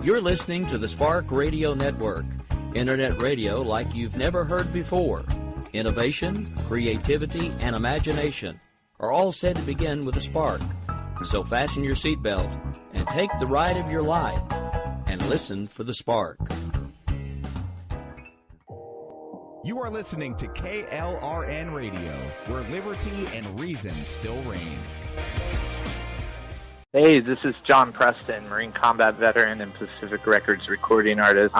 You're listening to the Spark Radio Network, Internet radio like you've never heard before. Innovation, creativity, and imagination are all said to begin with a spark. So fasten your seatbelt and take the ride of your life and listen for the spark. You are listening to KLRN Radio, where liberty and reason still reign. Hey, this is John Preston, Marine Combat Veteran and Pacific Records recording artist.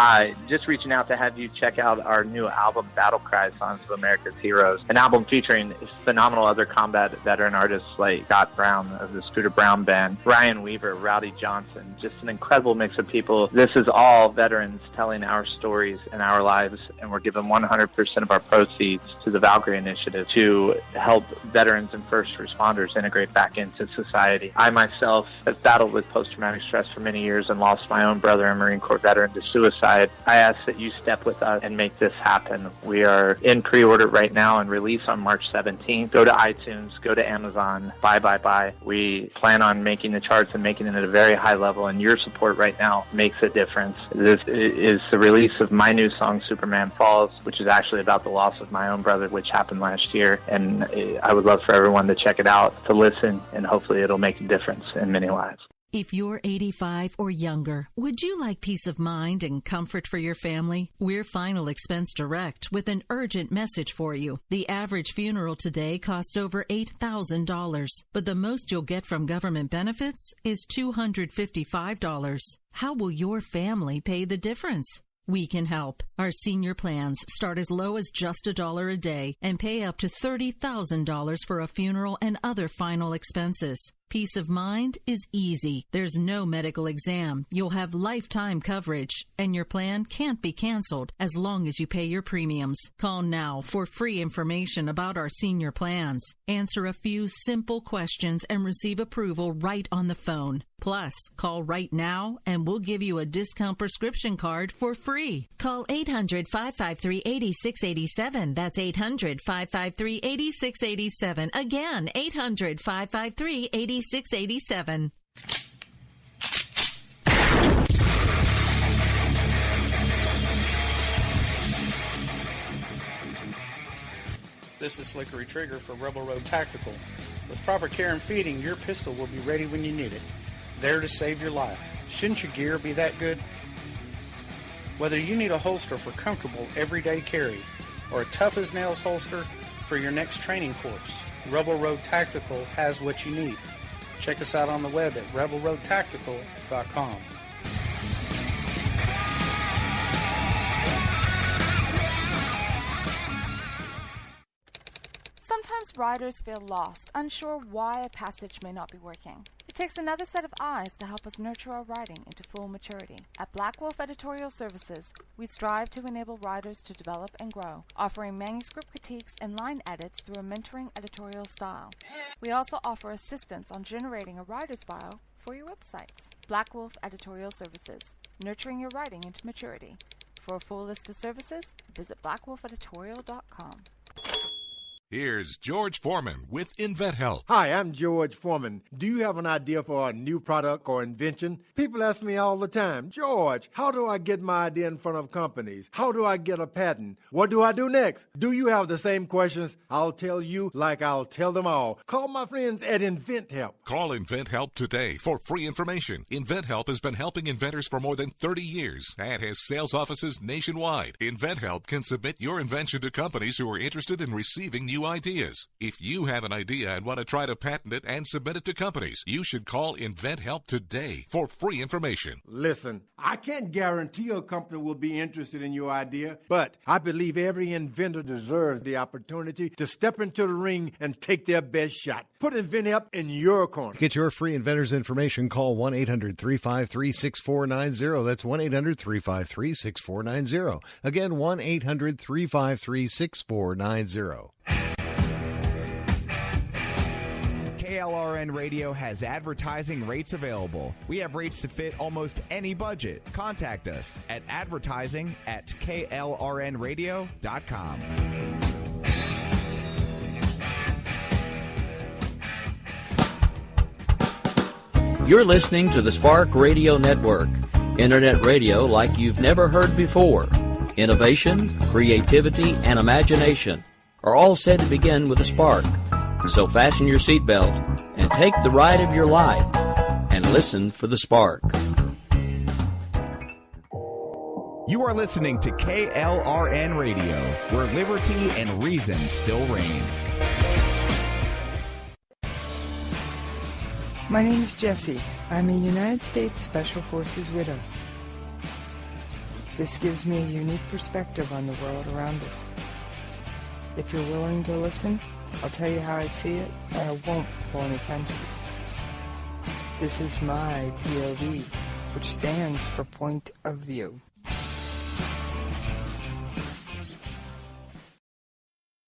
Just reaching out to have you check out our new album, Battle Cry, Songs of America's Heroes, an album featuring phenomenal other combat veteran artists like Scott Brown of the Scooter Brown Band, Ryan Weaver, Rowdy Johnson, just an incredible mix of people. This is all veterans telling our stories and our lives, and we're giving 100% of our proceeds to the Valkyrie Initiative to help veterans and first responders integrate back into society. I myself have battled with post-traumatic stress for many years and lost my own brother, a Marine Corps veteran, to suicide. I ask that you step with us and make this happen. We are in pre-order right now and release on March 17th. Go to iTunes, go to Amazon, buy. We plan on making the charts and making it at a very high level, and your support right now makes a difference. This is the release of my new song, Superman Falls, which is actually about the loss of my own brother, which happened last year, and I would love for everyone to check it out, to listen, and hopefully it'll make a difference in many lives. If you're 85 or younger, would you like peace of mind and comfort for your family? We're Final Expense Direct with an urgent message for you. The average funeral today costs over $8,000, but the most you'll get from government benefits is $255. How will your family pay the difference? We can help. Our senior plans start as low as just $1 a day and pay up to $30,000 for a funeral and other final expenses. Peace of mind is easy. There's no medical exam. You'll have lifetime coverage, and your plan can't be canceled as long as you pay your premiums. Call now for free information about our senior plans. Answer a few simple questions and receive approval right on the phone. Plus, call right now and we'll give you a discount prescription card for free. Call 800-553-8687. That's 800-553-8687. Again, 800-553-8687. 8687. This is Slickery Trigger for Rebel Road Tactical. With proper care and feeding, your pistol will be ready when you need it. There to save your life. Shouldn't your gear be that good? Whether you need a holster for comfortable everyday carry or a tough-as-nails holster for your next training course, Rebel Road Tactical has what you need. Check us out on the web at rebelroadtactical.com. Sometimes riders feel lost, unsure why a passage may not be working. It takes another set of eyes to help us nurture our writing into full maturity. At Black Wolf Editorial Services, we strive to enable writers to develop and grow, offering manuscript critiques and line edits through a mentoring editorial style. We also offer assistance on generating a writer's bio for your websites. Black Wolf Editorial Services, nurturing your writing into maturity. For a full list of services, visit blackwolfeditorial.com. Here's George Foreman with InventHelp. Hi, I'm George Foreman. Do you have an idea for a new product or invention? People ask me all the time, George, how do I get my idea in front of companies? How do I get a patent? What do I do next? Do you have the same questions? I'll tell you like I'll tell them all. Call my friends at InventHelp. Call InventHelp today for free information. InventHelp has been helping inventors for more than 30 years and has sales offices nationwide. InventHelp can submit your invention to companies who are interested in receiving new ideas. If you have an idea and want to try to patent it and submit it to companies, you should call InventHelp today for free information. Listen, I can't guarantee a company will be interested in your idea, but I believe every inventor deserves the opportunity to step into the ring and take their best shot. Put InventHelp in your corner. Get your free inventor's information. Call 1-800-353-6490. That's 1-800-353-6490. Again, 1-800-353-6490. KLRN Radio has advertising rates available. We have rates to fit almost any budget. Contact us at advertising@klrnradio.com. You're listening to the Spark Radio Network, Internet radio like you've never heard before. Innovation, creativity, and imagination are all said to begin with a spark. So fasten your seatbelt and take the ride of your life and listen for the spark. You are listening to KLRN Radio, where liberty and reason still reign. My name is Jessie. I'm a United States Special Forces widow. This gives me a unique perspective on the world around us. If you're willing to listen, I'll tell you how I see it, and I won't pull any punches. This is my POV, which stands for Point of View.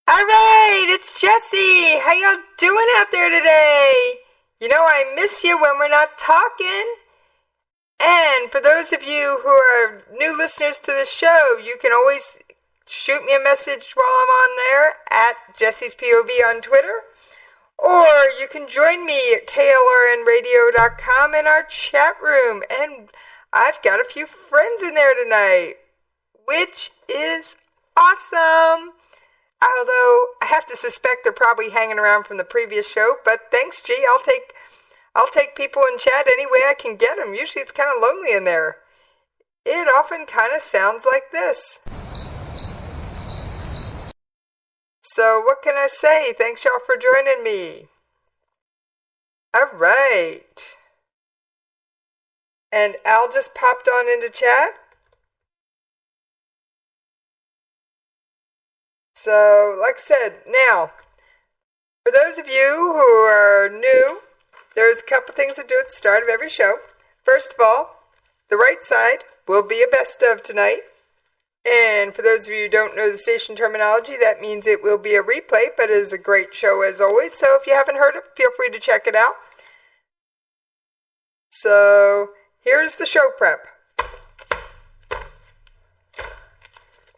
All right, it's Jessie. How y'all doing out there today? You know I miss you when we're not talking. And for those of you who are new listeners to the show, you can always shoot me a message while I'm on there at Jessie's POV on Twitter. Or you can join me at KLRNRadio.com in our chat room. And I've got a few friends in there tonight, which is awesome. Although I have to suspect they're probably hanging around from the previous show, but thanks, G. I'll take people in chat any way I can get them. Usually it's kind of lonely in there. It often kind of sounds like this. So what can I say? Thanks y'all for joining me. All right. And Al just popped on into chat. So, like I said, now, for those of you who are new, there's a couple things to do at the start of every show. First of all, the right side will be a best of tonight. And for those of you who don't know the station terminology, that means it will be a replay, but it is a great show as always. So if you haven't heard it, feel free to check it out. So, here's the show prep.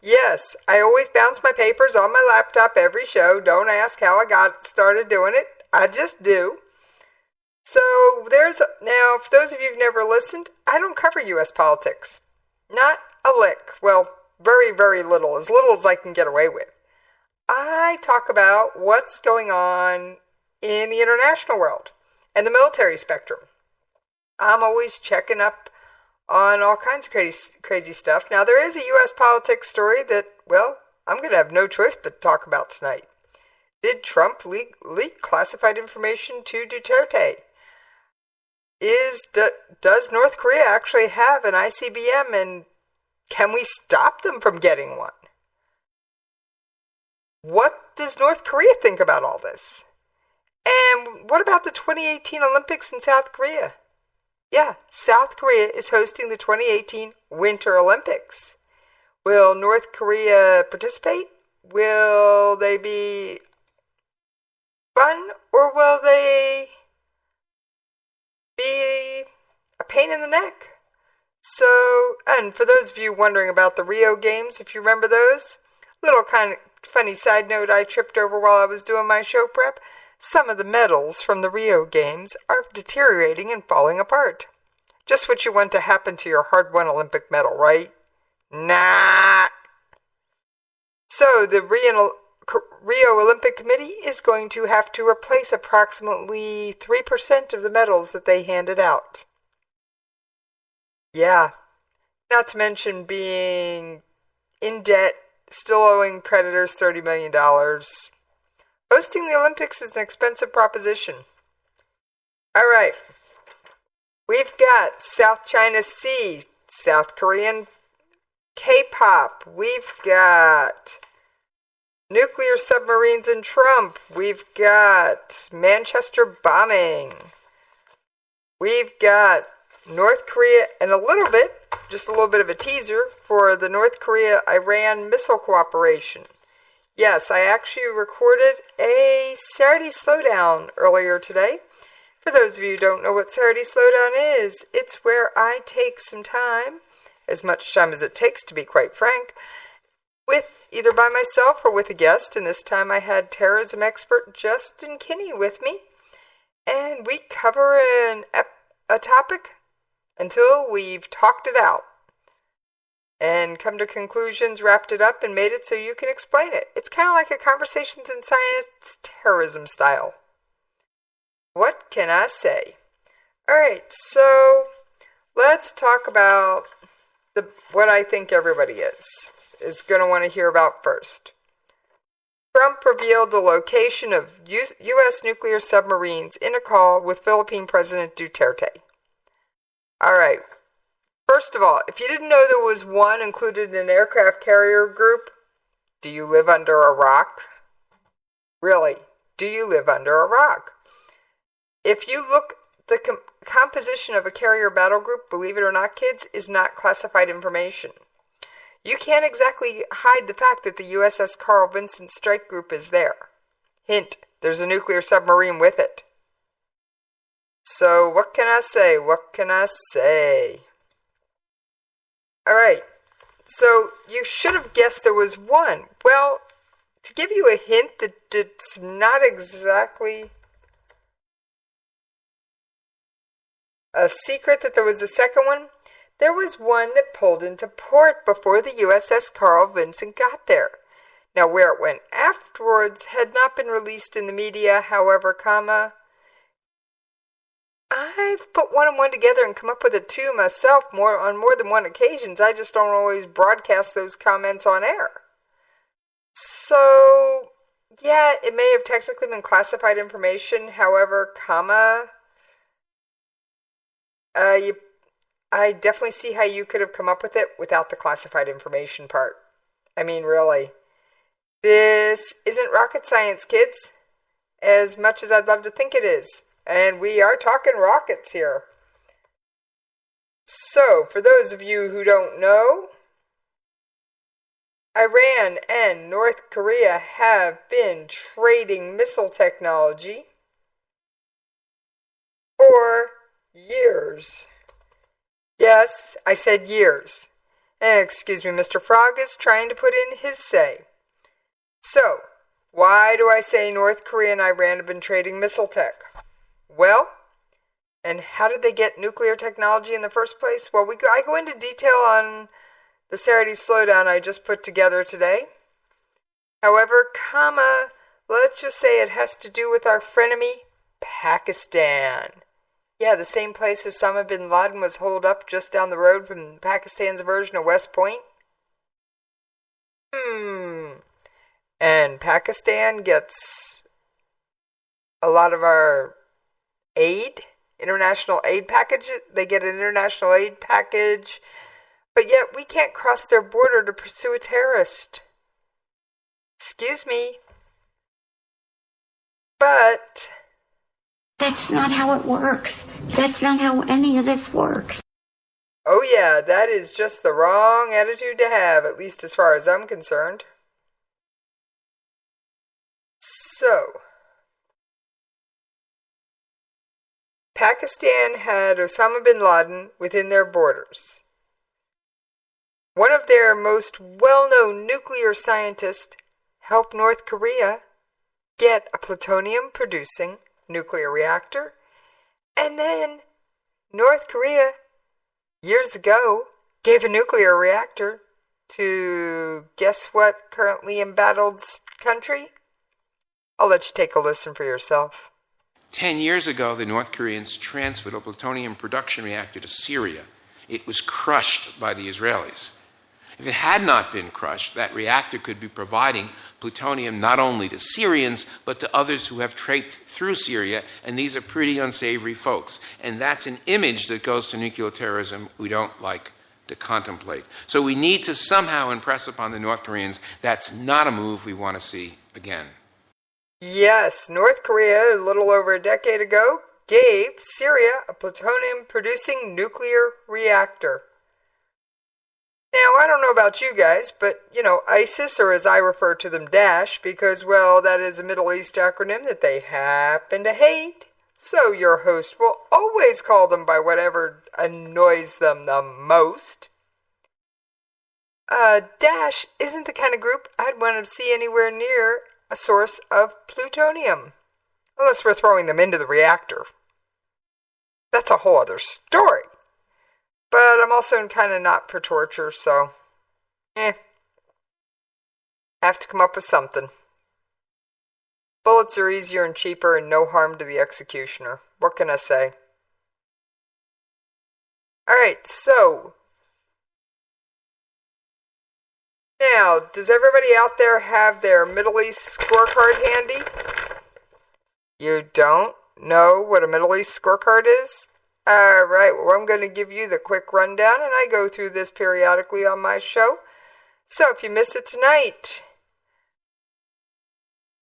Yes, I always bounce my papers on my laptop every show. Don't ask how I got started doing it. I just do. So now, for those of you who've never listened, I don't cover U.S. politics. Not a lick. Well, very, very little as I can get away with. I talk about what's going on in the international world and the military spectrum. I'm always checking up on all kinds of crazy stuff. Now, there is a U.S. politics story that, well, I'm going to have no choice but to talk about tonight. Did Trump leak classified information to Duterte? Does North Korea actually have an ICBM, and can we stop them from getting one? What does North Korea think about all this? And what about the 2018 Olympics in South Korea? Yeah, South Korea is hosting the 2018 Winter Olympics. Will North Korea participate? Will they be fun, or will they be a pain in the neck? So, and for those of you wondering about the Rio Games, if you remember those, little kind of funny side note I tripped over while I was doing my show prep. Some of the medals from the Rio Games are deteriorating and falling apart. Just what you want to happen to your hard-won Olympic medal, right? Nah. So the Rio Olympic Committee is going to have to replace approximately 3% of the medals that they handed out. Yeah. Not to mention being in debt, still owing creditors $30 million. Hosting the Olympics is an expensive proposition. All right. We've got South China Sea, South Korean K-pop. We've got nuclear submarines and Trump. We've got Manchester bombing. We've got North Korea, and just a little bit of a teaser for the North Korea-Iran missile cooperation. Yes, I actually recorded a Saturday Slowdown earlier today. For those of you who don't know what Saturday Slowdown is, it's where I take some time, as much time as it takes to be quite frank, with either by myself or with a guest, and this time I had terrorism expert Justin Kinney with me, and we cover a topic until we've talked it out and come to conclusions, wrapped it up, and made it so you can explain it. It's kind of like a Conversations in Science terrorism style. What can I say? All right, so let's talk about what I think everybody is going to want to hear about first. Trump revealed the location of U.S. nuclear submarines in a call with Philippine President Duterte. All right. First of all, if you didn't know there was one included in an aircraft carrier group, do you live under a rock? Really, do you live under a rock? If you look, the composition of a carrier battle group, believe it or not, kids, is not classified information. You can't exactly hide the fact that the USS Carl Vinson Strike Group is there. Hint, there's a nuclear submarine with it. So what can I say? What can I say? All right, so you should have guessed there was one. Well, to give you a hint that it's not exactly a secret that there was a second one, there was one that pulled into port before the USS Carl Vinson got there. Now, where it went afterwards had not been released in the media, however, I've put one and one together and come up with it too myself on more than one occasions. I just don't always broadcast those comments on air. So, yeah, it may have technically been classified information, however, I definitely see how you could have come up with it without the classified information part. I mean, really. This isn't rocket science, kids, as much as I'd love to think it is. And we are talking rockets here. So, for those of you who don't know, Iran and North Korea have been trading missile technology for years. Yes, I said years. Excuse me, Mr. Frog is trying to put in his say. So, why do I say North Korea and Iran have been trading missile tech? Well, and how did they get nuclear technology in the first place? Well, I go into detail on the Saturday Slowdown I just put together today. However, let's just say it has to do with our frenemy, Pakistan. Yeah, the same place Osama bin Laden was holed up just down the road from Pakistan's version of West Point. And Pakistan gets a lot of our international aid package. They get an international aid package, but yet we can't cross their border to pursue a terrorist. Excuse me. But that's not how it works. That's not how any of this works. Oh yeah, that is just the wrong attitude to have, at least as far as I'm concerned. So, Pakistan had Osama bin Laden within their borders. One of their most well-known nuclear scientists helped North Korea get a plutonium-producing nuclear reactor, and then North Korea, years ago, gave a nuclear reactor to guess what currently embattled country? I'll let you take a listen for yourself. 10 years ago, the North Koreans transferred a plutonium production reactor to Syria. It was crushed by the Israelis. If it had not been crushed, that reactor could be providing plutonium not only to Syrians, but to others who have traipsed through Syria, and these are pretty unsavory folks. And that's an image that goes to nuclear terrorism we don't like to contemplate. So we need to somehow impress upon the North Koreans that's not a move we want to see again. Yes, North Korea, a little over a decade ago, gave Syria a plutonium-producing nuclear reactor. Now, I don't know about you guys, but, ISIS, or as I refer to them, Daesh, because, well, that is a Middle East acronym that they happen to hate. So your host will always call them by whatever annoys them the most. Daesh isn't the kind of group I'd want to see anywhere near a source of plutonium, unless we're throwing them into the reactor. That's a whole other story. also kind of not for torture, so have to come up with something. Bullets are easier and cheaper and no harm to the executioner. What can I say? Alright, so now, does everybody out there have their Middle East scorecard handy? You don't know what a Middle East scorecard is? Alright, well, I'm going to give you the quick rundown, and I go through this periodically on my show. So if you miss it tonight,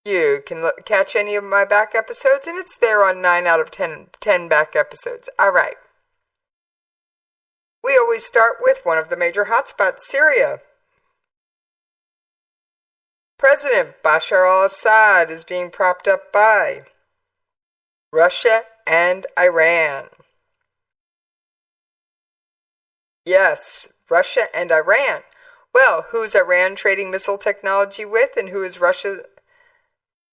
you can catch any of my back episodes, and it's there on 9 out of 10 back episodes. Alright. We always start with one of the major hotspots, Syria. President Bashar al-Assad is being propped up by Russia and Iran. Yes, Russia and Iran. Well, who's Iran trading missile technology with, and who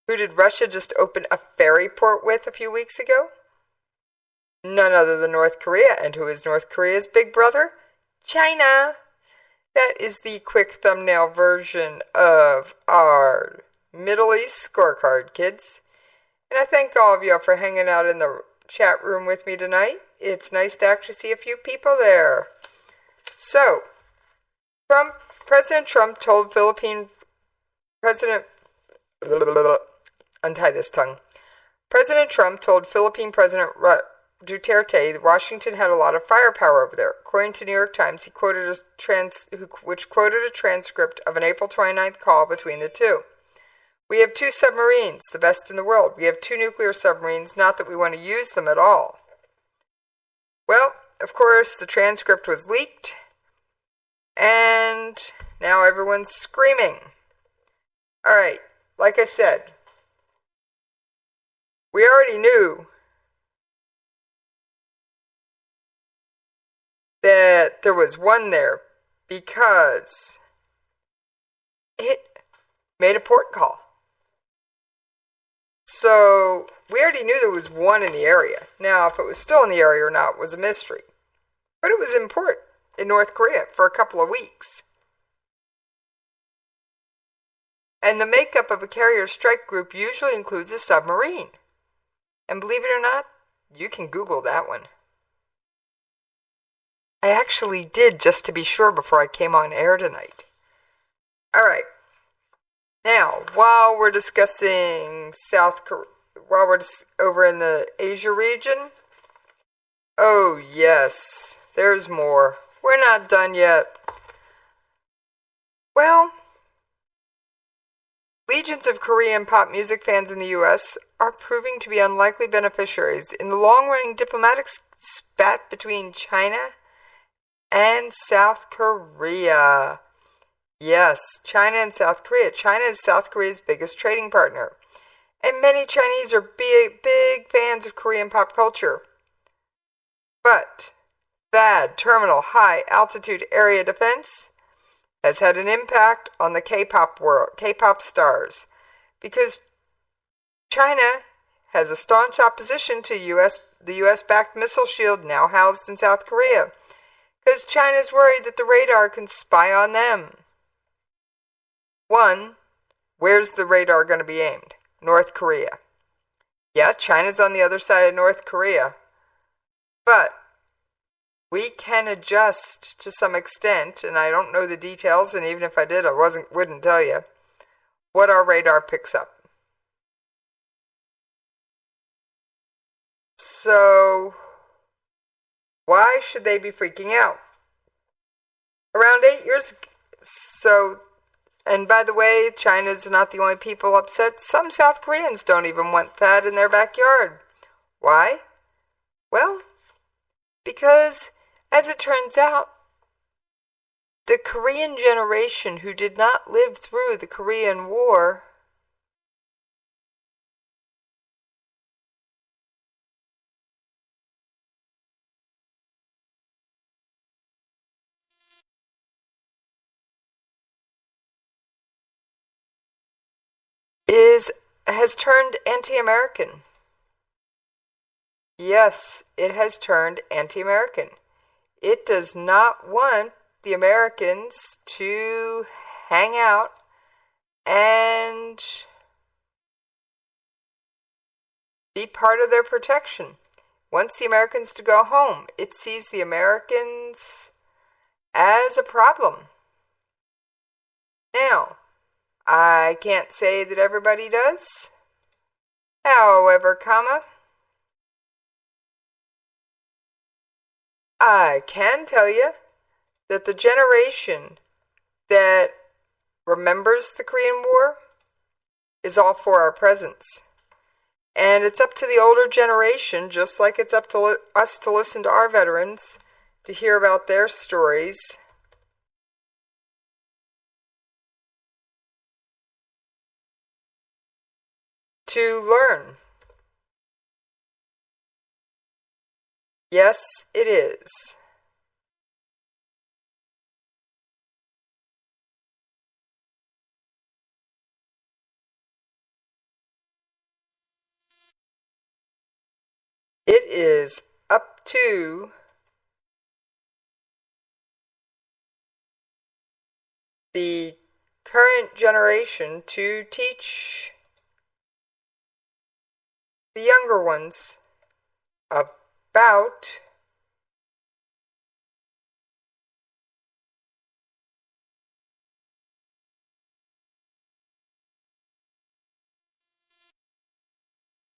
did Russia just open a ferry port with a few weeks ago? None other than North Korea. And who is North Korea's big brother? China. That is the quick thumbnail version of our Middle East scorecard, kids. And I thank all of you for hanging out in the chat room with me tonight. It's nice to actually see a few people there. So, President Trump told untie this tongue. President Trump told Philippine President Duterte that Washington had a lot of firepower over there. According to New York Times, he quoted which quoted a transcript of an April 29th call between the two. We have 2 submarines, the best in the world. We have 2 nuclear submarines, not that we want to use them at all. Well, of course, the transcript was leaked, and now everyone's screaming. Alright, like I said, we already knew that there was one there because it made a port call. So we already knew there was one in the area. Now, if it was still in the area or not was a mystery. But it was in port in North Korea for a couple of weeks. And the makeup of a carrier strike group usually includes a submarine. And believe it or not, you can Google that one. I actually did, just to be sure, before I came on air tonight. Alright. Now, while we're discussing while we're over in the Asia region, oh yes, there's more. We're not done yet. Well, legions of Korean pop music fans in the U.S. are proving to be unlikely beneficiaries in the long-running diplomatic spat between China and South Korea. Yes, China and South Korea. China is South Korea's biggest trading partner. And many Chinese are big fans of Korean pop culture. But THAAD, Terminal High Altitude Area Defense, has had an impact on the K-pop world, K-pop stars, because China has a staunch opposition to the U.S.-backed missile shield now housed in South Korea, because China's worried that the radar can spy on them. 1. Where's the radar going to be aimed? North Korea. Yeah, China's on the other side of North Korea. But we can adjust to some extent, and I don't know the details, and even if I did, I wouldn't tell you, what our radar picks up. So, why should they be freaking out? Around 8 years ago, and by the way, China's not the only people upset. Some South Koreans don't even want THAAD in their backyard. Why? Well, because, as it turns out, the Korean generation who did not live through the Korean War has turned anti-American. Yes, it has turned anti-American. It does not want the Americans to hang out and be part of their protection. Wants the Americans to go home. It sees the Americans as a problem. Now, I can't say that everybody does. However, I can tell you that the generation that remembers the Korean War is all for our presence. And it's up to the older generation, just like it's up to us to listen to our veterans, to hear about their stories. To learn. Yes, it is. It is up to the current generation to teach the younger ones about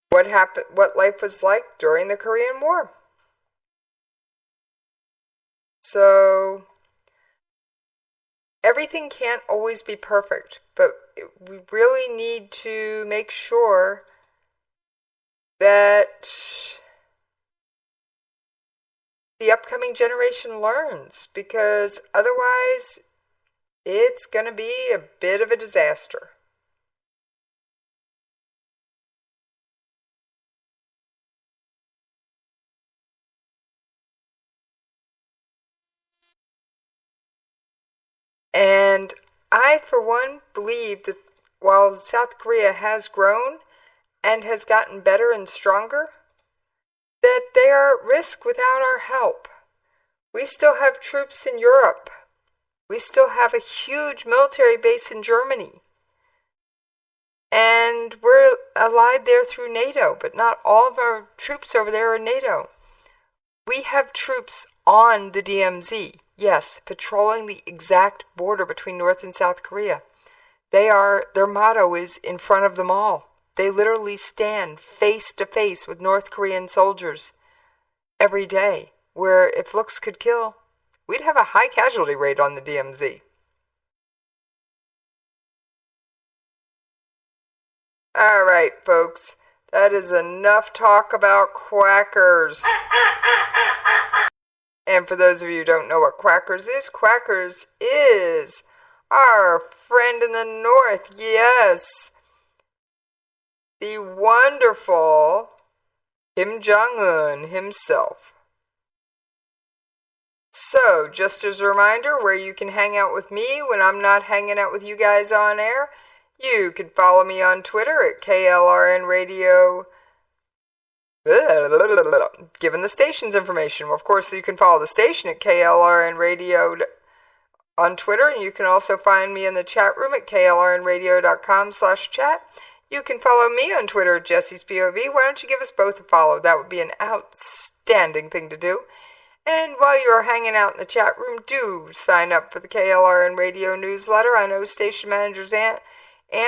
what happened, what life was like during the Korean War. So everything can't always be perfect, but we really need to make sure that the upcoming generation learns, because otherwise it's going to be a bit of a disaster. And I, for one, believe that while South Korea has grown and has gotten better and stronger, that they are at risk without our help. We still have troops in Europe. We still have a huge military base in Germany. And we're allied there through NATO, but not all of our troops over there are NATO. We have troops on the DMZ, yes, patrolling the exact border between North and South Korea. Their motto is in front of them all. They literally stand face to face with North Korean soldiers every day, where if looks could kill, we'd have a high casualty rate on the DMZ. All right, folks, that is enough talk about quackers. And for those of you who don't know what quackers is our friend in the north, yes, the wonderful Kim Jong-un himself. So, just as a reminder, where you can hang out with me when I'm not hanging out with you guys on air, you can follow me on Twitter at KLRNRadio. Given the station's information. Well, of course, you can follow the station at KLRNRadio on Twitter, and you can also find me in the chat room at klrnradio.com/chat. You can follow me on Twitter at Jesse's POV. Why don't you give us both a follow? That would be an outstanding thing to do. And while you're hanging out in the chat room, do sign up for the KLRN Radio newsletter. I know station manager's Ann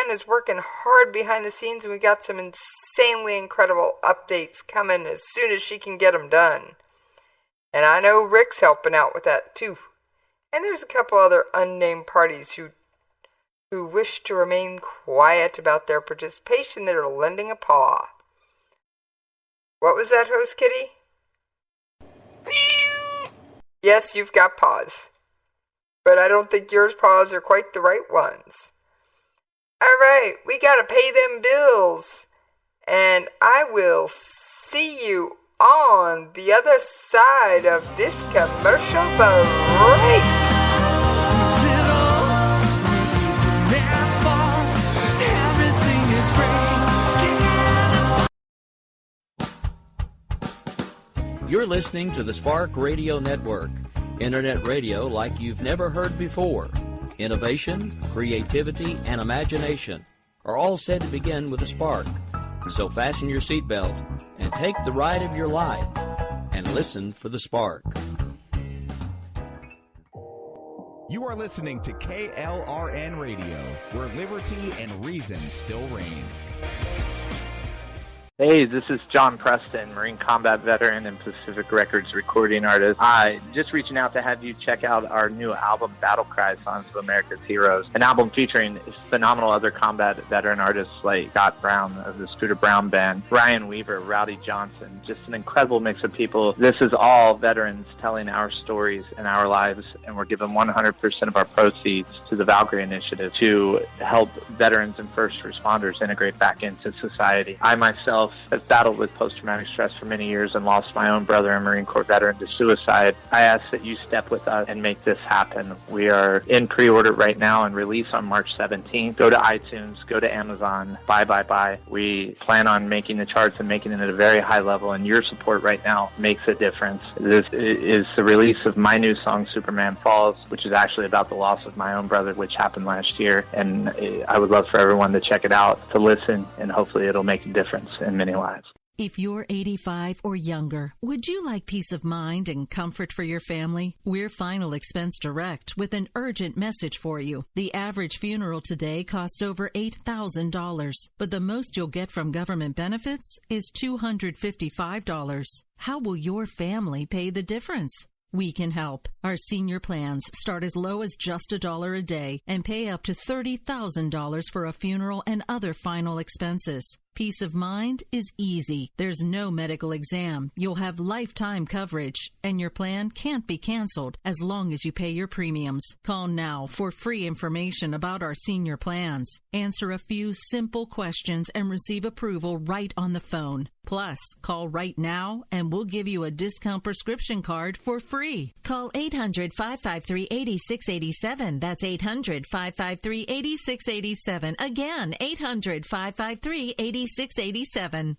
is working hard behind the scenes, and we got some insanely incredible updates coming as soon as she can get them done. And I know Rick's helping out with that too. And there's a couple other unnamed parties who wish to remain quiet about their participation that are lending a paw. What was that, Host Kitty? Yes, you've got paws. But I don't think your paws are quite the right ones. Alright, we gotta pay them bills. And I will see you on the other side of this commercial break. You're listening to the Spark Radio Network, Internet radio like you've never heard before. Innovation, creativity, and imagination are all said to begin with a spark. So fasten your seatbelt and take the ride of your life and listen for the spark. You are listening to KLRN Radio, where liberty and reason still reign. Hey, this is John Preston, Marine combat veteran and Pacific Records recording artist. Just reaching out to have you check out our new album, Battle Cry, Songs of America's Heroes, an album featuring phenomenal other combat veteran artists like Scott Brown of the Scooter Brown Band, Ryan Weaver, Rowdy Johnson, just an incredible mix of people. This is all veterans telling our stories and our lives, and we're giving 100% of our proceeds to the Valkyrie Initiative to help veterans and first responders integrate back into society. I myself have battled with post-traumatic stress for many years and lost my own brother, a Marine Corps veteran, to suicide. I ask that you step with us and make this happen. We are in pre-order right now and release on March 17th. Go to iTunes, go to Amazon, buy. We plan on making the charts and making it at a very high level, and your support right now makes a difference. This is the release of my new song, Superman Falls, which is actually about the loss of my own brother, which happened last year, and I would love for everyone to check it out, to listen, and hopefully it'll make a difference in many lives. If you're 85 or younger, would you like peace of mind and comfort for your family? We're Final Expense Direct with an urgent message for you. The average funeral today costs over $8,000, but the most you'll get from government benefits is $255. How will your family pay the difference? We can help. Our senior plans start as low as just $1 a day and pay up to $30,000 for a funeral and other final expenses. Peace of mind is easy. There's no medical exam. You'll have lifetime coverage, and your plan can't be canceled as long as you pay your premiums. Call now for free information about our senior plans. Answer a few simple questions and receive approval right on the phone. Plus, call right now and we'll give you a discount prescription card for free. Call 800-553-8687. That's 800-553-8687. Again, 800-553-8687. 687.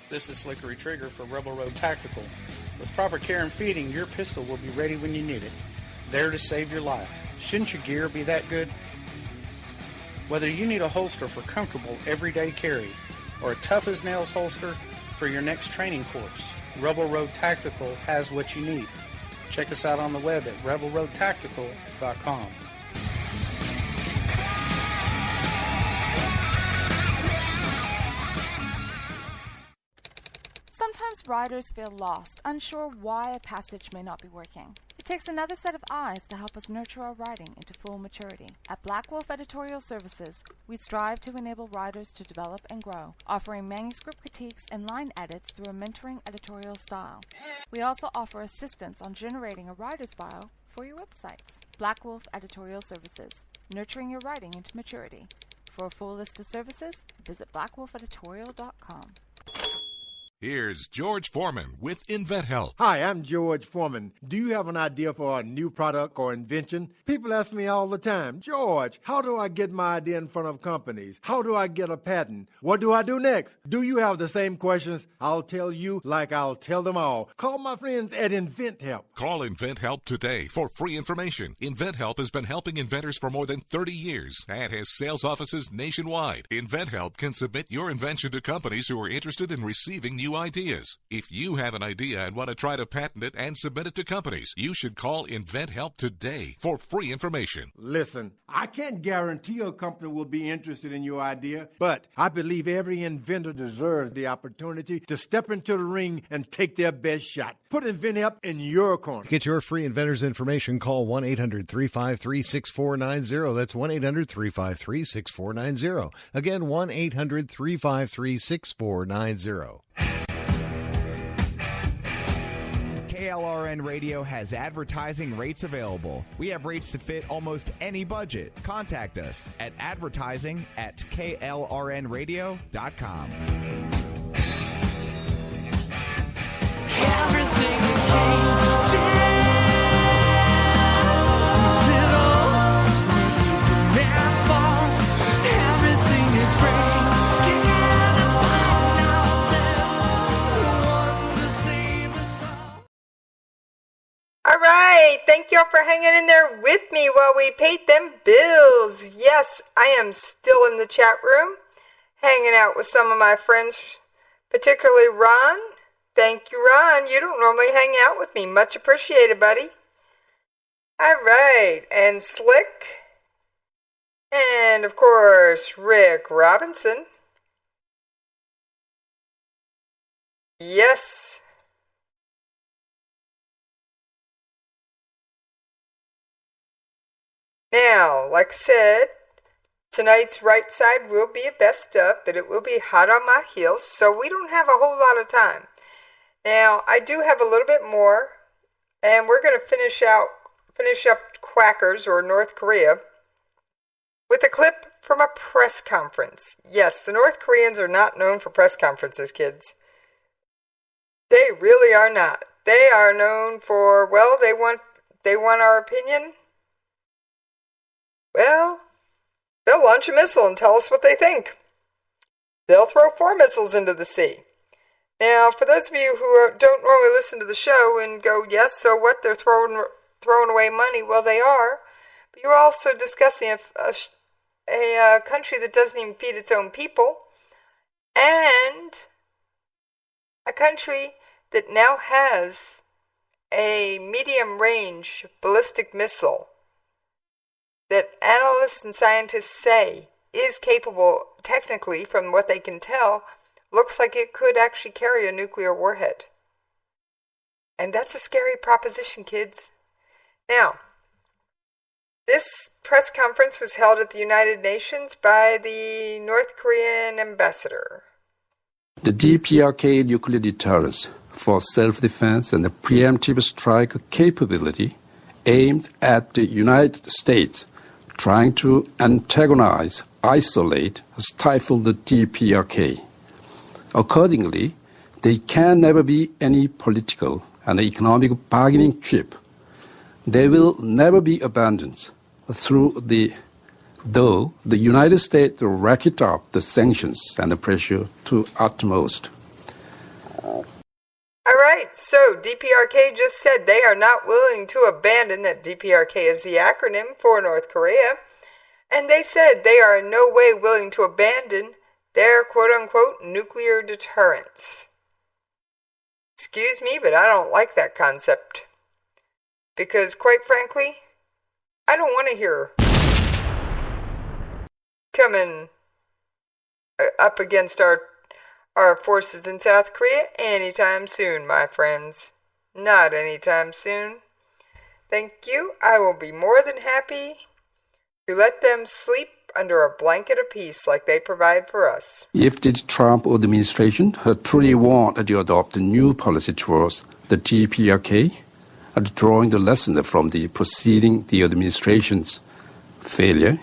This is Slickery Trigger for Rebel Road Tactical. With proper care and feeding, your pistol will be ready when you need it, there to save your life. Shouldn't your gear be that good? Whether you need a holster for comfortable everyday carry or a tough-as-nails holster for your next training course, Rebel Road Tactical has what you need. Check us out on the web at rebelroadtactical.com. Sometimes riders feel lost, unsure why a passage may not be working. It takes another set of eyes to help us nurture our writing into full maturity. At Black Wolf Editorial Services, we strive to enable writers to develop and grow, offering manuscript critiques and line edits through a mentoring editorial style. We also offer assistance on generating a writer's bio for your websites. Black Wolf Editorial Services, nurturing your writing into maturity. For a full list of services, visit blackwolfeditorial.com. Here's George Foreman with InventHelp. Hi, I'm George Foreman. Do you have an idea for a new product or invention? People ask me all the time, George, how do I get my idea in front of companies? How do I get a patent? What do I do next? Do you have the same questions? I'll tell you like I'll tell them all. Call my friends at InventHelp. Call InventHelp today for free information. InventHelp has been helping inventors for more than 30 years and has sales offices nationwide. InventHelp can submit your invention to companies who are interested in receiving new ideas. If you have an idea and want to try to patent it and submit it to companies, you should call InventHelp today for free information. Listen, I can't guarantee a company will be interested in your idea, but I believe every inventor deserves the opportunity to step into the ring and take their best shot. Put InventHelp in your corner. To get your free inventor's information, call 1-800-353-6490. That's 1-800-353-6490. Again, 1-800-353-6490. KLRN Radio has advertising rates available. We have rates to fit almost any budget. Contact us at advertising@klrnradio.com. Everything is changing. y'all for hanging in there with me while we paid them bills. Yes, I am still in the chat room, hanging out with some of my friends, particularly Ron. Thank you, Ron. You don't normally hang out with me. Much appreciated, buddy. All right, and Slick. And, of course, Rick Robinson. Yes. Now, like I said, tonight's right side will be a best of, but it will be hot on my heels, so we don't have a whole lot of time. Now, I do have a little bit more, and we're going to finish up Quackers, or North Korea, with a clip from a press conference. Yes, the North Koreans are not known for press conferences, kids. They really are not. They are known for, well, they want our opinion. Well, they'll launch a missile and tell us what they think. They'll throw 4 missiles into the sea. Now, for those of you who don't normally listen to the show and go, yes, so what, they're throwing away money. Well, they are. But you're also discussing a country that doesn't even feed its own people, and a country that now has a medium-range ballistic missile that analysts and scientists say is capable, technically, from what they can tell, looks like it could actually carry a nuclear warhead. And that's a scary proposition, kids. Now, this press conference was held at the United Nations by the North Korean ambassador. The DPRK nuclear deterrence for self-defense and the preemptive strike capability aimed at the United States trying to antagonize, isolate, stifle the DPRK. Accordingly, there can never be any political and economic bargaining chip. They will never be abandoned though the United States will ratchet up the sanctions and the pressure to utmost. All right, so DPRK just said they are not willing to abandon, that DPRK is the acronym for North Korea, and they said they are in no way willing to abandon their quote-unquote nuclear deterrence. Excuse me, but I don't like that concept. Because, quite frankly, I don't want to hear coming up against our forces in South Korea anytime soon, my friends. Not anytime soon. Thank you. I will be more than happy to let them sleep under a blanket of peace like they provide for us. If the Trump administration truly want to adopt a new policy towards the DPRK, drawing the lesson from the preceding the administration's failure,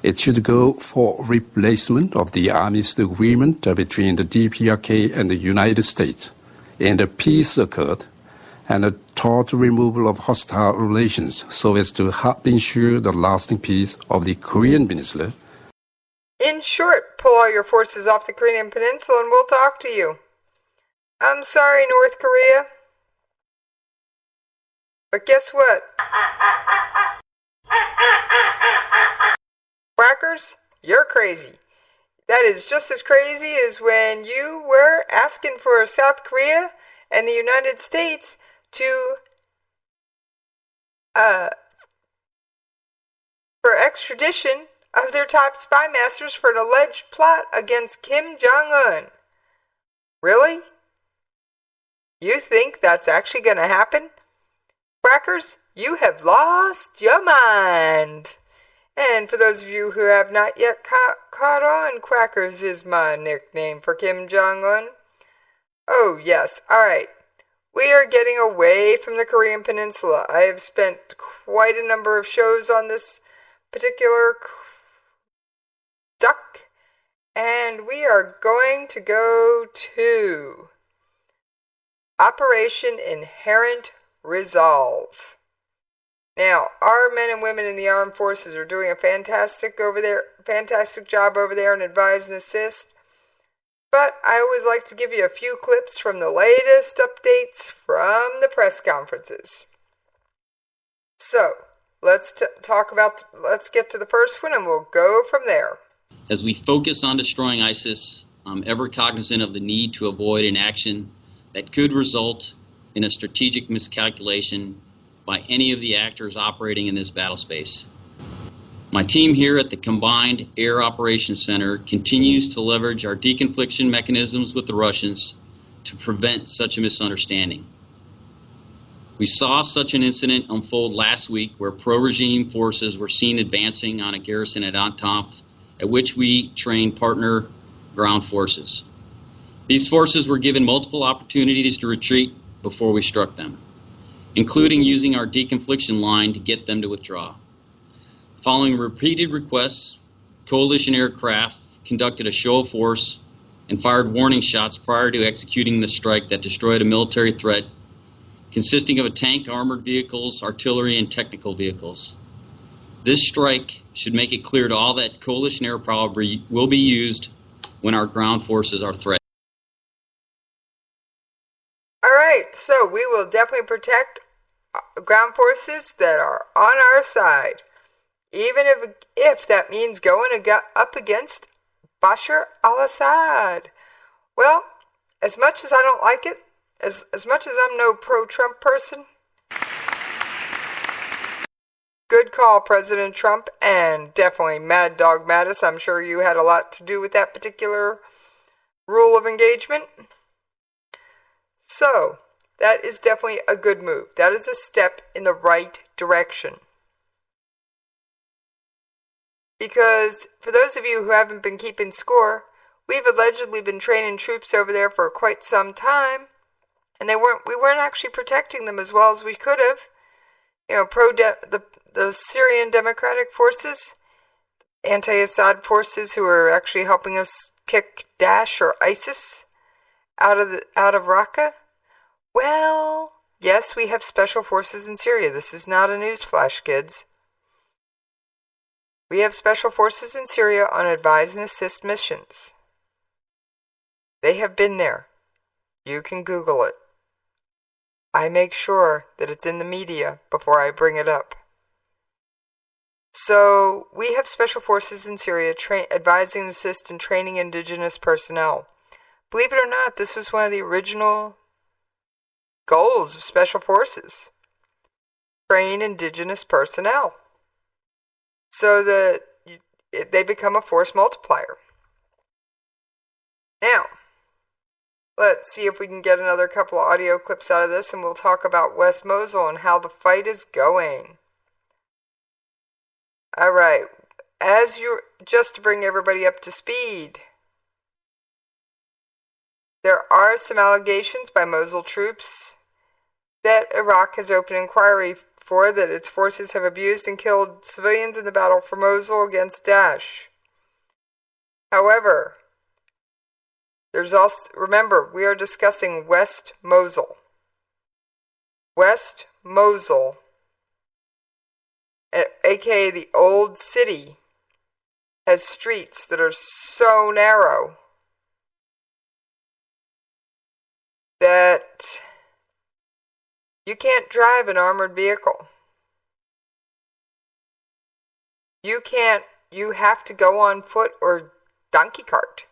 it should go for replacement of the armistice agreement between the DPRK and the United States, and a peace accord, and a total removal of hostile relations so as to help ensure the lasting peace of the Korean Peninsula. In short, pull all your forces off the Korean Peninsula and we'll talk to you. I'm sorry, North Korea. But guess what? Quackers, you're crazy. That is just as crazy as when you were asking for South Korea and the United States to for extradition of their top spy masters for an alleged plot against Kim Jong-un. Really? You think that's actually going to happen? Quackers, you have lost your mind. And for those of you who have not yet caught on, Quackers is my nickname for Kim Jong-un. Oh, yes. All right. We are getting away from the Korean Peninsula. I have spent quite a number of shows on this particular duck, and we are going to go to Operation Inherent Resolve. Now, our men and women in the armed forces are doing a fantastic job over there and advise and assist. But I always like to give you a few clips from the latest updates from the press conferences. So, let's get to the first one and we'll go from there. As we focus on destroying ISIS, I'm ever cognizant of the need to avoid an action that could result in a strategic miscalculation by any of the actors operating in this battle space. My team here at the Combined Air Operations Center continues to leverage our deconfliction mechanisms with the Russians to prevent such a misunderstanding. We saw such an incident unfold last week where pro-regime forces were seen advancing on a garrison at Antonov, at which we trained partner ground forces. These forces were given multiple opportunities to retreat before we struck them, including using our deconfliction line to get them to withdraw. Following repeated requests, coalition aircraft conducted a show of force and fired warning shots prior to executing the strike that destroyed a military threat consisting of a tank, armored vehicles, artillery, and technical vehicles. This strike should make it clear to all that coalition air power will be used when our ground forces are threatened. All right, so we will definitely protect ground forces that are on our side, even if that means going up against Bashar al-Assad. Well, as much as I don't like it, as much as I'm no pro-Trump person, good call, President Trump, and definitely Mad Dog Mattis. I'm sure you had a lot to do with that particular rule of engagement. So, that is definitely a good move. That is a step in the right direction. Because, for those of you who haven't been keeping score, we've allegedly been training troops over there for quite some time, and we weren't actually protecting them as well as we could have. You know, the Syrian Democratic Forces, anti-Assad forces who are actually helping us kick Daesh or ISIS out of Raqqa. Well, yes, we have special forces in Syria. This is not a newsflash, kids. We have special forces in Syria on advise and assist missions. They have been there. You can Google it. I make sure that it's in the media before I bring it up. So, we have special forces in Syria advising and assist and training indigenous personnel. Believe it or not, this was one of the original goals of special forces. Train indigenous personnel so that they become a force multiplier. Now, let's see if we can get another couple of audio clips out of this, and we'll talk about West Mosul and how the fight is going. All right, just to bring everybody up to speed, there are some allegations by Mosul troops that Iraq has opened inquiry for that its forces have abused and killed civilians in the battle for Mosul against Daesh. However, remember, we are discussing West Mosul. West Mosul, aka the old city, has streets that are so narrow that you can't drive an armored vehicle. You have to go on foot or donkey cart.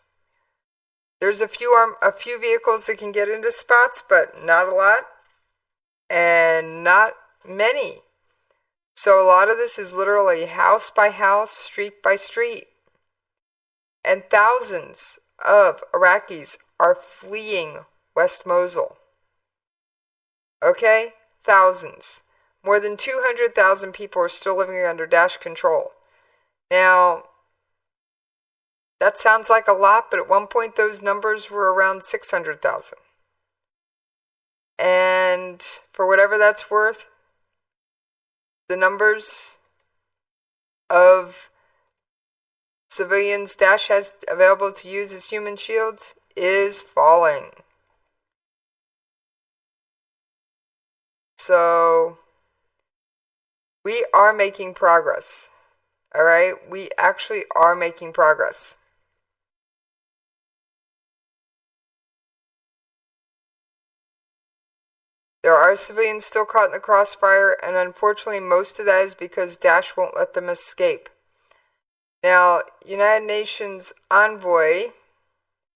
There's a few vehicles that can get into spots, but not a lot, and not many. So a lot of this is literally house by house, street by street. And thousands of Iraqis are fleeing West Mosul. Okay? Thousands. More than 200,000 people are still living under Daesh control. Now, that sounds like a lot, but at one point those numbers were around 600,000. And for whatever that's worth, the numbers of civilians Daesh has available to use as human shields is falling. So, we are making progress. All right? We actually are making progress. There are civilians still caught in the crossfire, and unfortunately most of that is because Daesh won't let them escape. Now, United Nations envoy,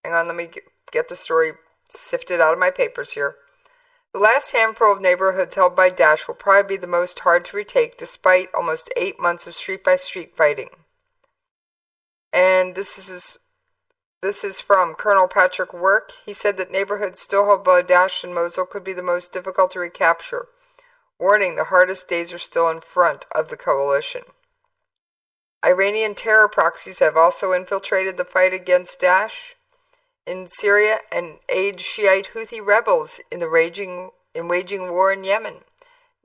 hang on, let me get the story sifted out of my papers here. The last handful of neighborhoods held by Daesh will probably be the most hard to retake despite almost 8 months of street-by-street fighting. And this is from Colonel Patrick Work. He said that neighborhoods still held by Daesh in Mosul could be the most difficult to recapture, warning the hardest days are still in front of the coalition. Iranian terror proxies have also infiltrated the fight against Daesh in Syria and aid Shiite Houthi rebels in waging war in Yemen.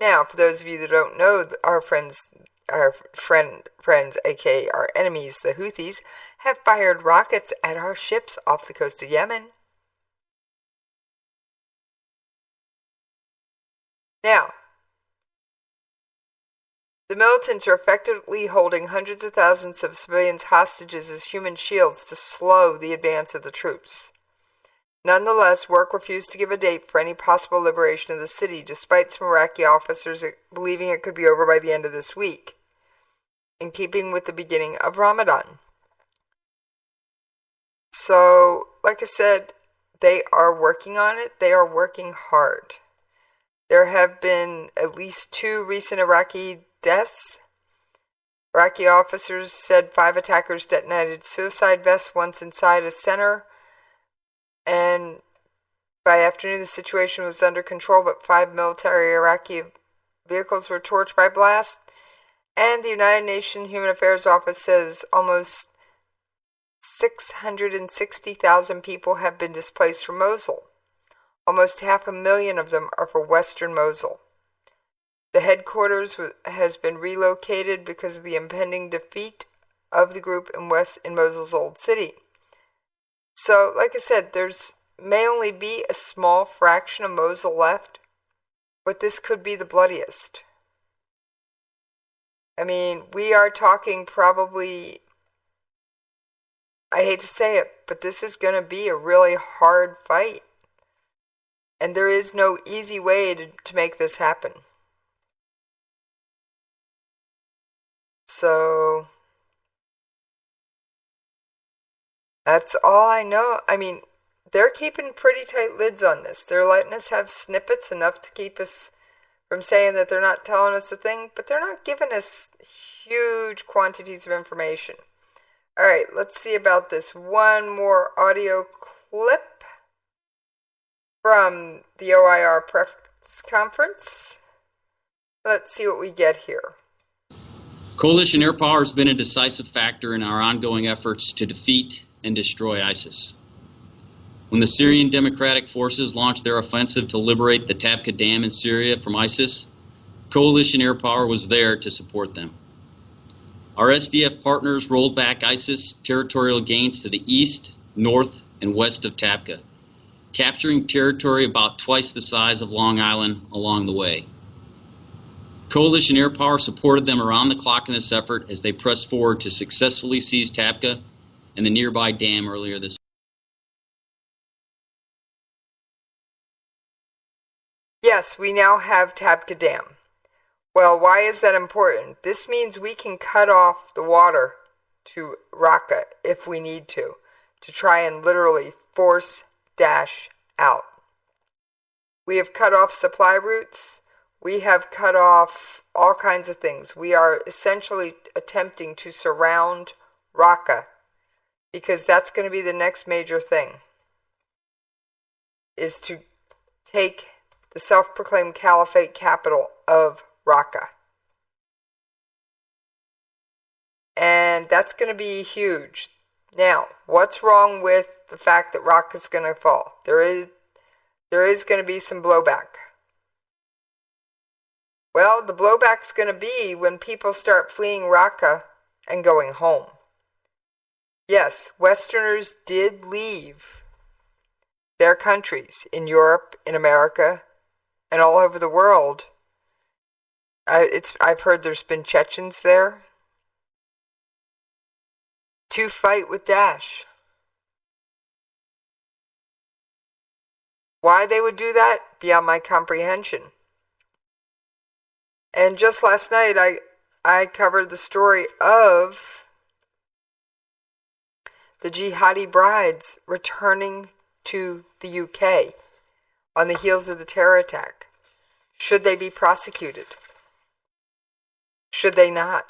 Now, for those of you that don't know, our friends, aka our enemies, the Houthis, have fired rockets at our ships off the coast of Yemen. Now, the militants are effectively holding hundreds of thousands of civilians hostages as human shields to slow the advance of the troops. Nonetheless, Work refused to give a date for any possible liberation of the city, despite some Iraqi officers believing it could be over by the end of this week, in keeping with the beginning of Ramadan. So, like I said, they are working on it. They are working hard. There have been at least 2 recent Iraqi deaths. Iraqi officers said 5 attackers detonated suicide vests once inside a center, and by afternoon the situation was under control, but 5 military Iraqi vehicles were torched by blast. And the United Nations Human Affairs Office says almost 660,000 people have been displaced from Mosul. Almost 500,000 of them are for western Mosul. The headquarters has been relocated because of the impending defeat of the group in Mosul's old city. So, like I said, there's may only be a small fraction of Mosul left, but this could be the bloodiest. I mean, we are talking probably, I hate to say it, but this is going to be a really hard fight. And there is no easy way to make this happen. So, that's all I know. I mean, they're keeping pretty tight lids on this. They're letting us have snippets enough to keep us from saying that they're not telling us the thing, but they're not giving us huge quantities of information. All right, let's see about this. One more audio clip from the OIR press conference. Let's see what we get here. Coalition air power has been a decisive factor in our ongoing efforts to defeat and destroy ISIS. When the Syrian Democratic Forces launched their offensive to liberate the Tabqa Dam in Syria from ISIS, coalition air power was there to support them. Our SDF partners rolled back ISIS territorial gains to the east, north, and west of Tabqa, capturing territory about twice the size of Long Island along the way. Coalition air power supported them around the clock in this effort as they pressed forward to successfully seize Tabqa and the nearby dam earlier this week. Yes, we now have Tabqa Dam. Well, why is that important? This means we can cut off the water to Raqqa if we need to try and literally force Daesh out. We have cut off supply routes. We have cut off all kinds of things. We are essentially attempting to surround Raqqa because that's going to be the next major thing, is to take the self-proclaimed caliphate capital of Raqqa. And that's going to be huge. Now, what's wrong with the fact that Raqqa is going to fall? There is going to be some blowback. Well, the blowback's going to be when people start fleeing Raqqa and going home. Yes, Westerners did leave their countries in Europe, in America, and all over the world. I've heard there's been Chechens there to fight with Daesh. Why they would do that? Beyond my comprehension. And just last night, I covered the story of the jihadi brides returning to the UK on the heels of the terror attack. Should they be prosecuted? Should they not?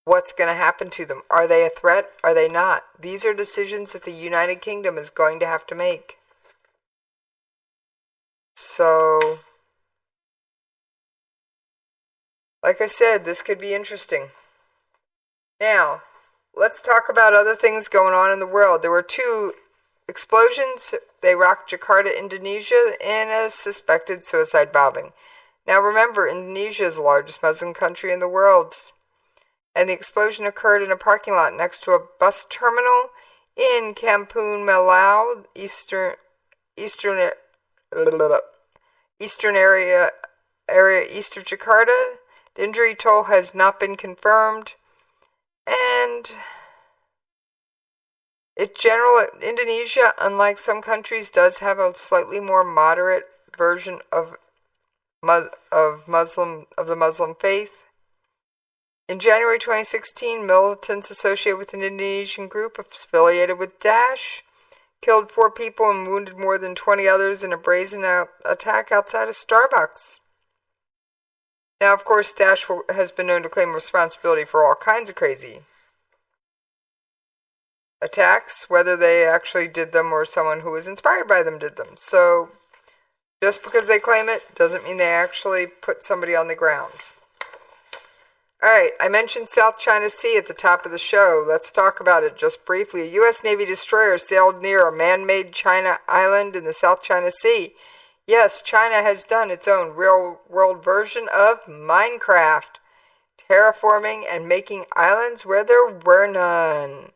What's going to happen to them? Are they a threat? Are they not? These are decisions that the United Kingdom is going to have to make. So, like I said, this could be interesting. Now, let's talk about other things going on in the world. There were 2 explosions. They rocked Jakarta, Indonesia, in a suspected suicide bombing. Now remember, Indonesia is the largest Muslim country in the world. And the explosion occurred in a parking lot next to a bus terminal in Kampung Melau, eastern area east of Jakarta. The injury toll has not been confirmed. And Indonesia, unlike some countries, does have a slightly more moderate version of the Muslim faith. In January 2016, militants associated with an Indonesian group affiliated with Daesh killed 4 people and wounded more than 20 others in a brazen attack outside a Starbucks. Now, of course, Daesh has been known to claim responsibility for all kinds of crazy attacks, whether they actually did them or someone who was inspired by them did them. So, just because they claim it doesn't mean they actually put somebody on the ground. Alright, I mentioned South China Sea at the top of the show. Let's talk about it just briefly. A U.S. Navy destroyer sailed near a man-made China island in the South China Sea. Yes, China has done its own real-world version of Minecraft, terraforming and making islands where there were none.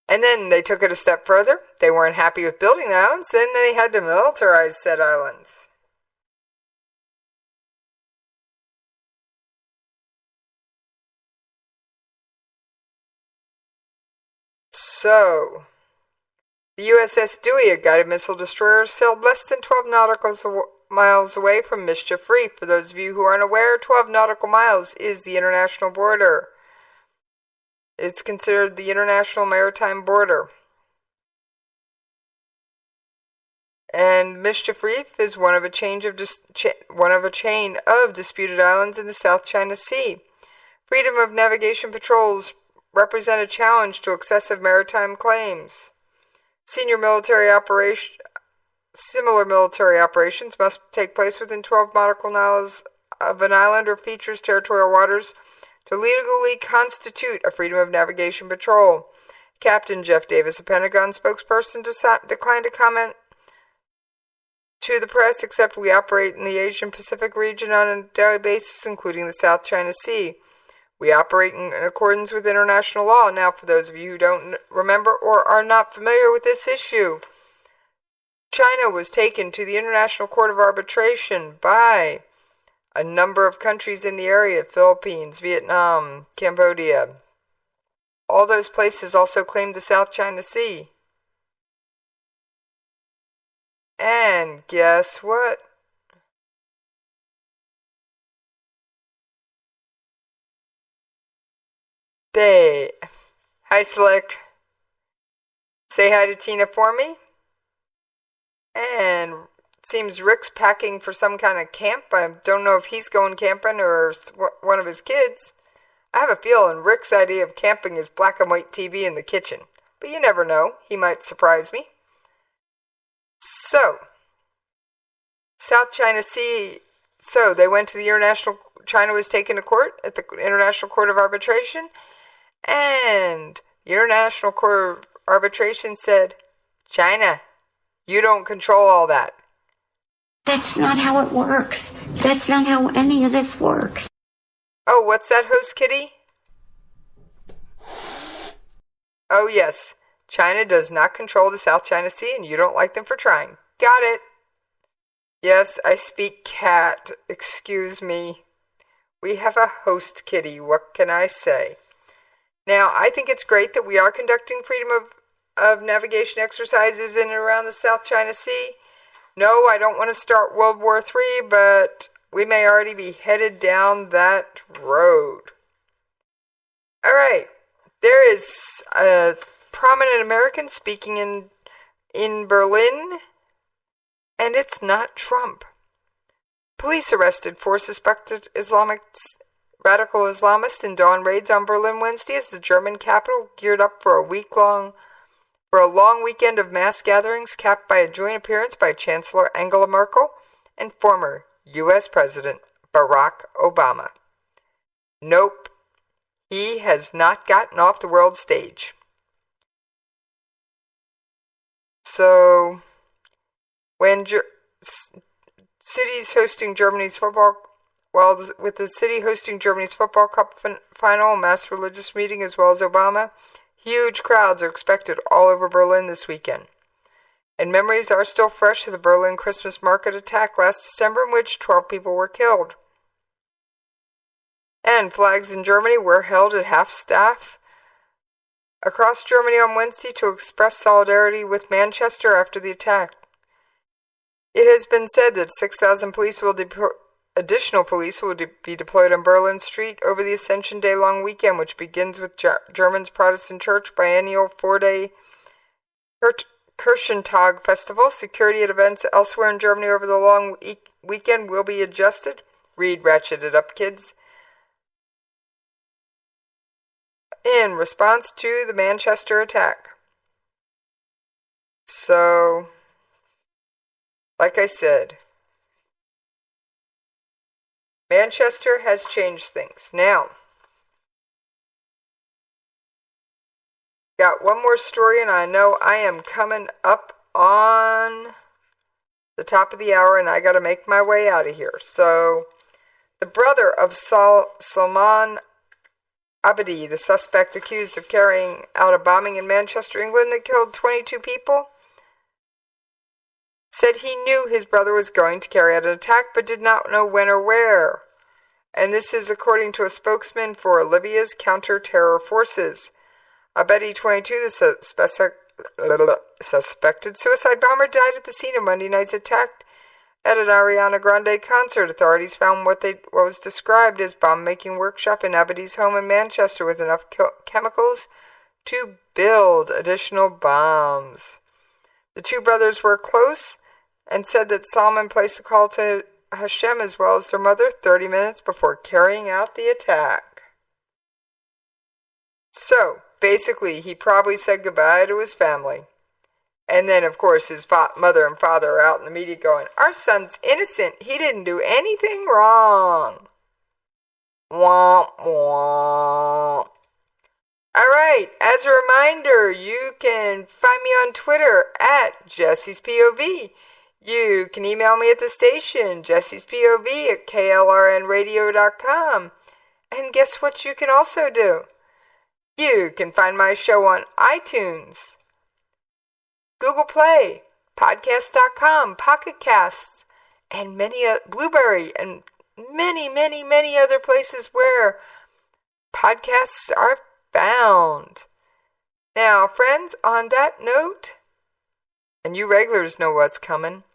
And then they took it a step further. They weren't happy with building the islands, then they had to militarize said islands. So, the USS Dewey, a guided missile destroyer, sailed less than 12 nautical miles away from Mischief Reef. For those of you who aren't aware, 12 nautical miles is the international border. It's considered the international maritime border. And Mischief Reef is one of a chain of disputed islands in the South China Sea. Freedom of navigation patrols represent a challenge to excessive maritime claims. Similar military operations must take place within 12 nautical miles of an island or features territorial waters to legally constitute a freedom of navigation patrol. Captain Jeff Davis, a Pentagon spokesperson, declined to comment to the press, except we operate in the Asian Pacific region on a daily basis, including the South China Sea. We operate in accordance with international law. Now, for those of you who don't remember or are not familiar with this issue, China was taken to the International Court of Arbitration by a number of countries in the area: Philippines, Vietnam, Cambodia. All those places also claimed the South China Sea. And guess what? Hi Slick. Say hi to Tina for me. And it seems Rick's packing for some kind of camp. I don't know if he's going camping or one of his kids. I have a feeling Rick's idea of camping is black and white TV in the kitchen. But you never know. He might surprise me. So, South China Sea. So, they went to the International... China was taken to court at the International Court of Arbitration. And the International Court of Arbitration said, China, you don't control all that. That's not how it works. That's not how any of this works. Oh, what's that, host kitty? Oh, yes. China does not control the South China Sea, and you don't like them for trying. Got it. Yes, I speak cat. Excuse me. We have a host kitty. What can I say? Now, I think it's great that we are conducting freedom of of navigation exercises in and around the South China Sea. No, I don't want to start World War III, but we may already be headed down that road. All right. There is a prominent American speaking in Berlin, and it's not Trump. Police arrested 4 suspected radical Islamists in dawn raids on Berlin Wednesday as the German capital geared up for a long weekend of mass gatherings capped by a joint appearance by Chancellor Angela Merkel and former U.S. President Barack Obama. Nope, he has not gotten off the world stage. So, when cities hosting Germany's football, with the city hosting Germany's football cup final, a mass religious meeting, as well as Obama, huge crowds are expected all over Berlin this weekend. And memories are still fresh of the Berlin Christmas market attack last December, in which 12 people were killed. And flags in Germany were held at half-staff across Germany on Wednesday to express solidarity with Manchester after the attack. It has been said that 6,000 additional police will be deployed on Berlin Street over the Ascension Day long weekend, which begins with Germany's Protestant Church biennial 4-day Kirchentag festival. Security at events elsewhere in Germany over the long weekend will be adjusted. Read Ratchet It Up, kids. In response to the Manchester attack. So, like I said, Manchester has changed things. Now, got one more story, and I know I am coming up on the top of the hour, and I got to make my way out of here. So, the brother of Salman Abedi, the suspect accused of carrying out a bombing in Manchester, England that killed 22 people, said he knew his brother was going to carry out an attack but did not know when or where. And this is according to a spokesman for Libya's counter-terror forces. Abedi, 22, the suspected suicide bomber, died at the scene of Monday night's attack at an Ariana Grande concert. Authorities found what was described as bomb-making workshop in Abedi's home in Manchester with enough chemicals to build additional bombs. The two brothers were close and said that Salman placed a call to Hashem as well as their mother 30 minutes before carrying out the attack. So, basically, he probably said goodbye to his family. And then, of course, his mother and father are out in the media going, "Our son's innocent. He didn't do anything wrong." Womp womp. All right, as a reminder, you can find me on Twitter at Jesse's POV. You can email me at the station, Jesse's POV at KLRNRadio.com. And guess what you can also do? You can find my show on iTunes, Google Play, Podcast.com, Pocket Casts, and Blueberry, and many, many, many other places where podcasts are found. Now, friends, on that note, and you regulars know what's coming,